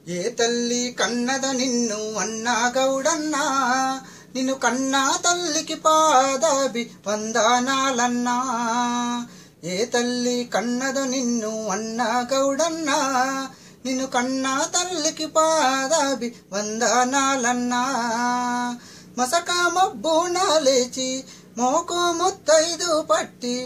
ఏ తల్లి కన్నద నిన్ను అన్నా గౌడన్నా, నిన్ను కన్నా తల్లికి పాదాభి వందనాలన్నా. ఏ తల్లి కన్నద నిన్ను అన్నా గౌడన్నా, నిన్ను కన్నా తల్లికి పాదాభి వందనాలన్నా. మసక మబ్బున లేచి మోకు ముత్తైదు పట్టి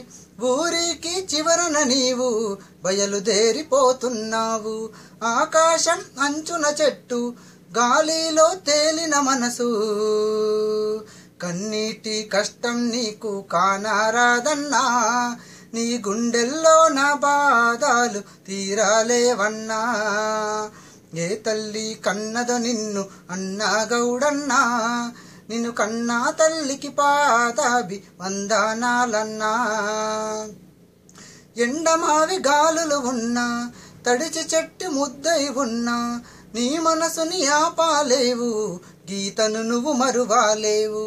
ఊరికి చివరన నీవు బయలుదేరిపోతున్నావు. ఆకాశం అంచున చెట్టు గాలిలో తేలిన మనసు, కన్నీటి కష్టం నీకు కానరాదన్నా. నీ గుండెల్లో నా బాధలు తీరాలేవన్నా. ఏ తల్లి కన్నద నిన్ను అన్నా గౌడన్నా, నిన్ను కన్నా తల్లికి పాదాభి వందనాలన్నా. ఎండమావి గాలులు ఉన్నా, తడిచి చెట్టు ముద్దై ఉన్నా, నీ మనసుని ఆపాలేవు, గీతను నువ్వు మరువాలేవు.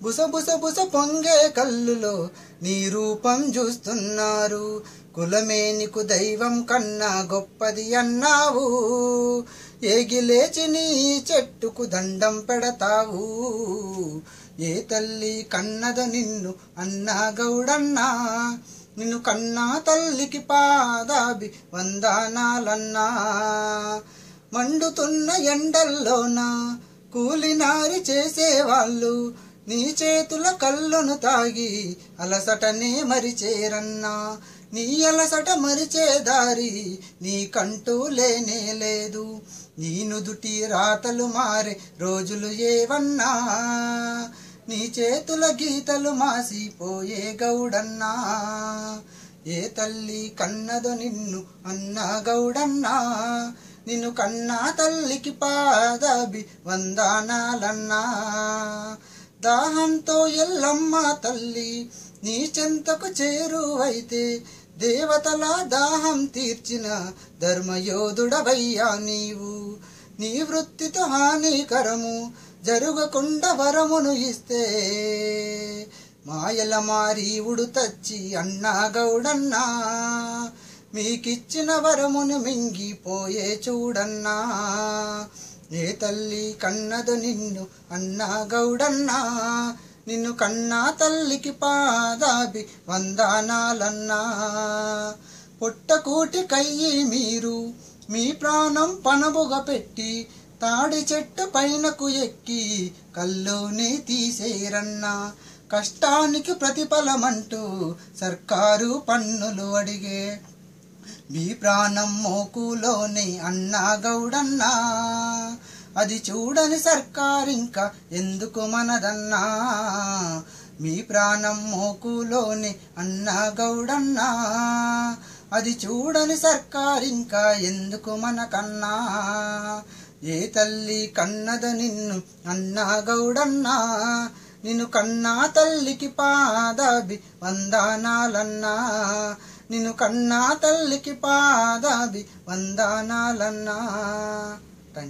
బుసబుస బుస పొంగే కళ్ళులో నీ రూపం చూస్తున్నారు. కులమే నీకు దైవం కన్నా గొప్పది అన్నావు. ఏగిలేచి నీ చెట్టుకు దండం పెడతావు. ఏ తల్లి కన్నద నిన్ను అన్నా గౌడన్నా, నిన్ను కన్నా తల్లికి పాదాభి వందనాలన్నా. మండుతున్న ఎండల్లోన కూలినారి చేసేవాళ్ళు నీ చేతుల కళ్ళను తాగి అలసటనే మరిచేరన్నా. నీ అలసట మరిచే దారి నీకంటూ లేనే లేదు. నీ నుదుటి రాతలు మారే రోజులు ఏవన్నా, నీ చేతుల గీతలు మాసిపోయే గౌడన్నా. ఏ తల్లి కన్నదో నిన్ను అన్నా గౌడన్నా, నిన్ను కన్నా తల్లికి పాదాభి వందనాలన్నా. దాహంతో ఎల్లమ్మ తల్లి నీ చెంతకు చేరువైతే, దేవతల దాహం తీర్చిన ధర్మయోధుడవయ్యా నీవు. నీ వృత్తితో హానికరము జరుగకుండా వరమును ఇస్తే, మాయల మారీవుడు తచ్చి అన్నా గౌడన్నా, మీకిచ్చిన వరమును మింగిపోయే చూడన్నా. ఏ తల్లి కన్నదు నిన్ను అన్నా గౌడన్నా, నిన్ను కన్నా తల్లికి పాదాభి వందనాలన్నా. పొట్టకూటి కయ్యి మీరు మీ ప్రాణం పనబుగ పెట్టి, తాడి చెట్టు పైనకు ఎక్కి కల్లోనే తీసేరన్నా. కష్టానికి ప్రతిఫలమంటూ సర్కారు పన్నులు అడిగే, మీ ప్రాణం మోకులోనే అన్నా గౌడన్నా. అది చూడని సర్కారింకా ఎందుకు మనదన్నా. మీ ప్రాణం మోకులోనే అన్నా గౌడన్నా, అది చూడని సర్కారింకా ఎందుకు మనకన్నా. ఏ తల్లి కన్నద నిన్ను అన్నా గౌడన్నా, నిన్ను కన్నా తల్లికి పాదాభి వందనాలన్నా. నిన్ను కన్నా తల్లికి పాదాభి వందనాలన్నా. థ్యాంక్స్.